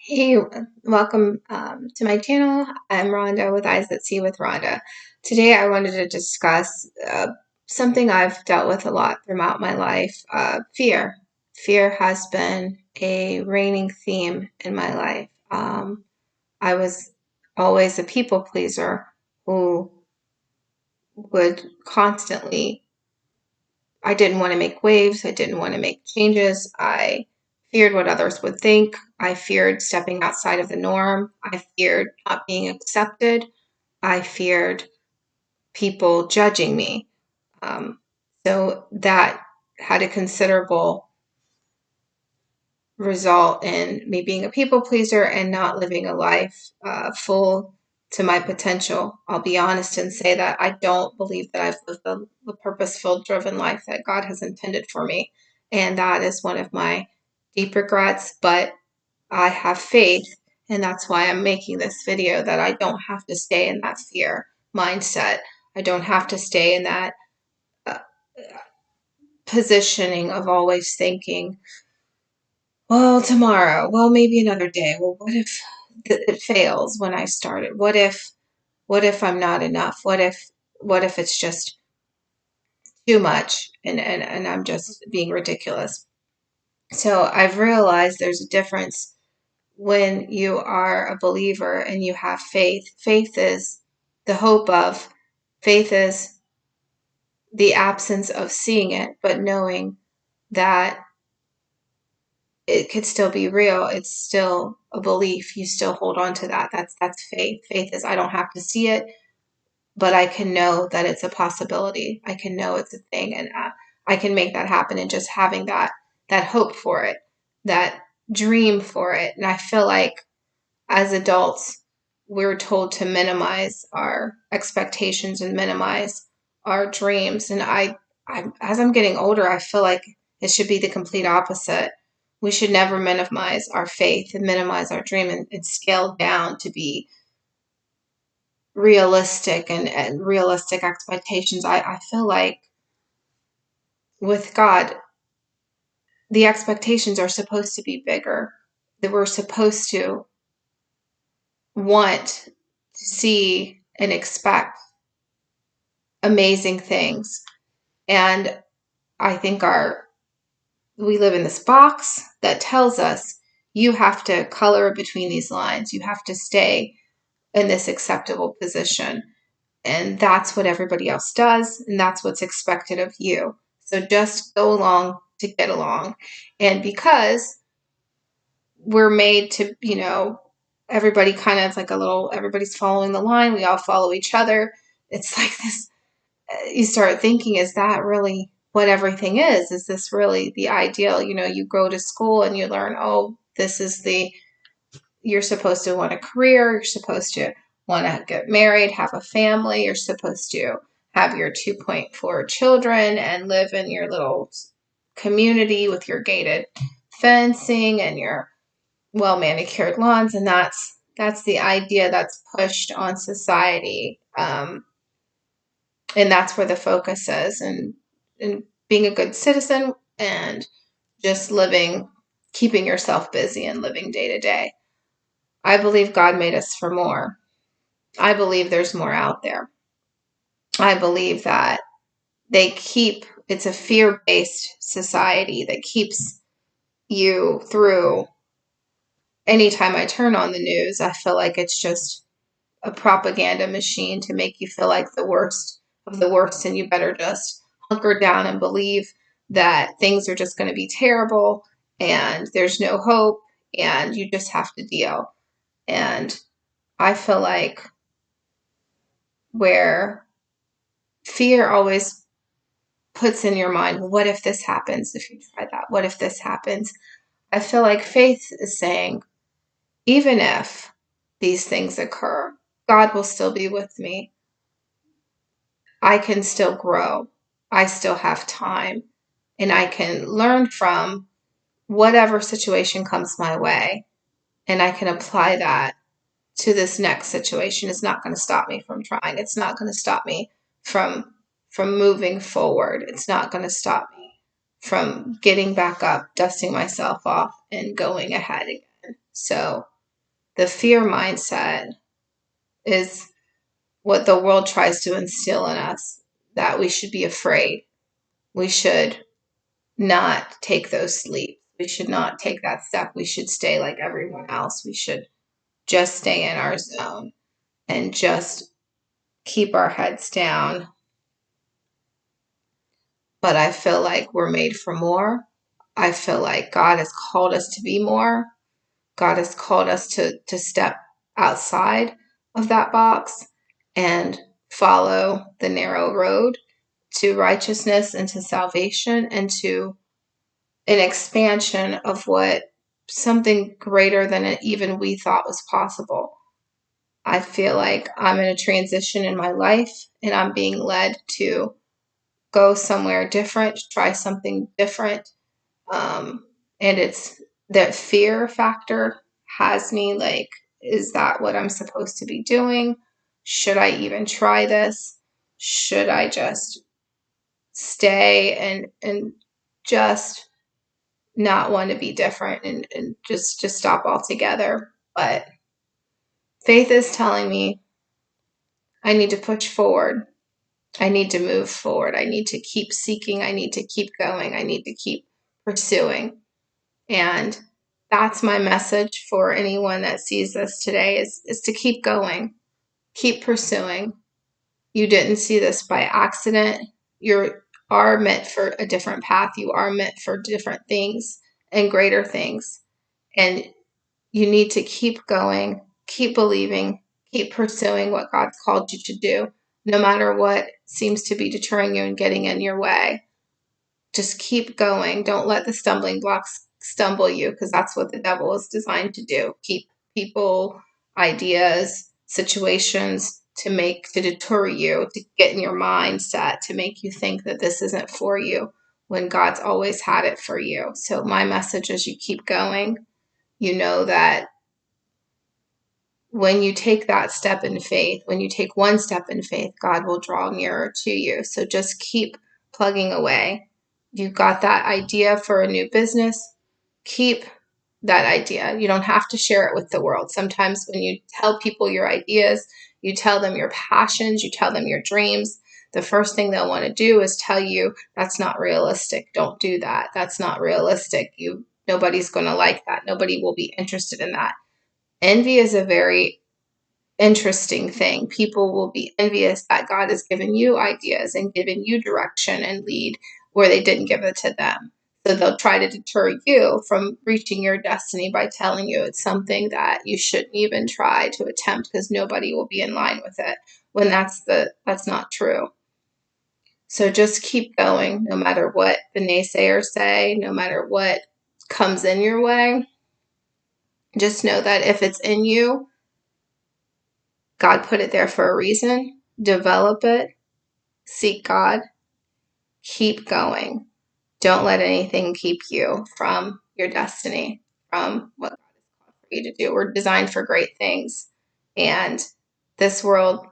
Hey, welcome to my channel. I'm Rhonda with Eyes That See with Rhonda. Today I wanted to discuss something I've dealt with a lot throughout my life, fear. Fear has been a reigning theme in my life. I was always a people pleaser who would constantly I didn't want to make waves. I didn't want to make changes. I feared what others would think. I feared stepping outside of the norm. I feared not being accepted. I feared people judging me. So that had a considerable result in me being a people pleaser and not living a life full to my potential. I'll be honest and say that I don't believe that I've lived the purposeful, driven life that God has intended for me. And that is one of my deep regrets, but I have faith. And that's why I'm making this video, that I don't have to stay in that fear mindset. I don't have to stay in that uh, positioning of always thinking, well, tomorrow. Well, maybe another day. Well, what if it fails when I started? What if I'm not enough? What if it's just too much and I'm just being ridiculous? So I've realized there's a difference when you are a believer and you have faith. Faith is the hope of, faith is the absence of seeing it, but knowing that it could still be real. It's still a belief. You still hold on to that. That's faith. Faith is, I don't have to see it, but I can know that it's a possibility. I can know it's a thing, and I can make that happen. And just having that hope for it, that dream for it. And I feel like as adults, we're told to minimize our expectations and minimize our dreams. And as I'm getting older, I feel like it should be the complete opposite. We should never minimize our faith and minimize our dream, and scale down to be realistic and realistic expectations. I feel like with God, the expectations are supposed to be bigger, that we're supposed to want to see and expect amazing things. And I think we live in this box that tells us you have to color between these lines. You have to stay in this acceptable position. And that's what everybody else does. And that's what's expected of you. So just go along to get along. And because we're made to, everybody kind of like everybody's following the line. We all follow each other. It's like this, you start thinking, is that really what everything is? Is this really the ideal? You go to school and you learn, oh, you're supposed to want a career. You're supposed to want to get married, have a family. You're supposed to have your 2.4 children and live in your little community with your gated fencing and your well manicured lawns. And that's the idea that's pushed on society. And that's where the focus is, and being a good citizen and just keeping yourself busy and living day to day. I believe God made us for more. I believe there's more out there. I believe that it's a fear-based society that keeps you through. Anytime I turn on the news, I feel like it's just a propaganda machine to make you feel like the worst of the worst, and you better just hunker down and believe that things are just going to be terrible and there's no hope and you just have to deal. And I feel like where fear always puts in your mind, well, what if this happens? If you try that, what if this happens? I feel like faith is saying, even if these things occur, God will still be with me. I can still grow. I still have time, and I can learn from whatever situation comes my way, and I can apply that to this next situation. It's not going to stop me from trying. It's not going to stop me from moving forward. It's not going to stop me from getting back up, dusting myself off, and going ahead again. So The fear mindset is what the world tries to instill in us, that we should be afraid. We should not take those leaps. We should not take that step. We should stay like everyone else. We should just stay in our zone and just keep our heads down. But I feel like we're made for more. I feel like God has called us to be more. God has called us to step outside of that box and follow the narrow road to righteousness and to salvation and to an expansion of what something greater than it even we thought was possible. I feel like I'm in a transition in my life and I'm being led to go somewhere different, try something different. And it's that fear factor has me like, is that what I'm supposed to be doing? Should I even try this? Should I just stay and just not want to be different and just stop altogether? But faith is telling me I need to push forward. I need to move forward. I need to keep seeking. I need to keep going. I need to keep pursuing. And that's my message for anyone that sees this today is to keep going, keep pursuing. You didn't see this by accident. You are meant for a different path. You are meant for different things and greater things. And you need to keep going, keep believing, keep pursuing what God's called you to do, no matter what seems to be deterring you and getting in your way. Just keep going. Don't let the stumbling blocks stumble you, because that's what the devil is designed to do. Keep people, ideas, situations to deter you, to get in your mindset, to make you think that this isn't for you when God's always had it for you. So my message is you keep going. You know that when you take that step in faith, when you take one step in faith, God will draw nearer to you. So just keep plugging away. You've got that idea for a new business, keep that idea. You don't have to share it with the world. Sometimes when you tell people your ideas, you tell them your passions, you tell them your dreams, the first thing they'll want to do is tell you that's not realistic. Don't do that. That's not realistic. Nobody's going to like that. Nobody will be interested in that. Envy is a very interesting thing. People will be envious that God has given you ideas and given you direction and lead where they didn't give it to them. So they'll try to deter you from reaching your destiny by telling you it's something that you shouldn't even try to attempt because nobody will be in line with it, when that's not true. So just keep going no matter what the naysayers say, no matter what comes in your way. Just know that if it's in you, God put it there for a reason. Develop it. Seek God. Keep going. Don't let anything keep you from your destiny, from what God has called for you to do. We're designed for great things. And this world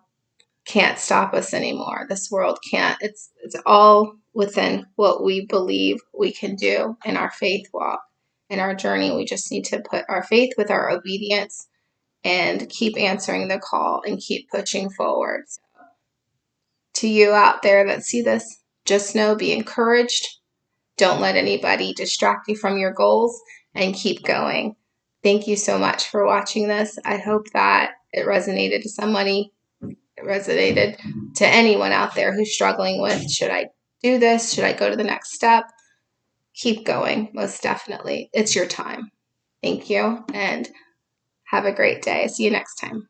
can't stop us anymore. This world can't. It's all within what we believe we can do in our faith walk, in our journey. We just need to put our faith with our obedience and keep answering the call and keep pushing forward. To you out there that see this, just know, be encouraged. Don't let anybody distract you from your goals and keep going. Thank you so much for watching this. I hope that it resonated to somebody. It resonated to anyone out there who's struggling with, should I do this? Should I go to the next step? Keep going, most definitely. It's your time. Thank you, and have a great day. See you next time.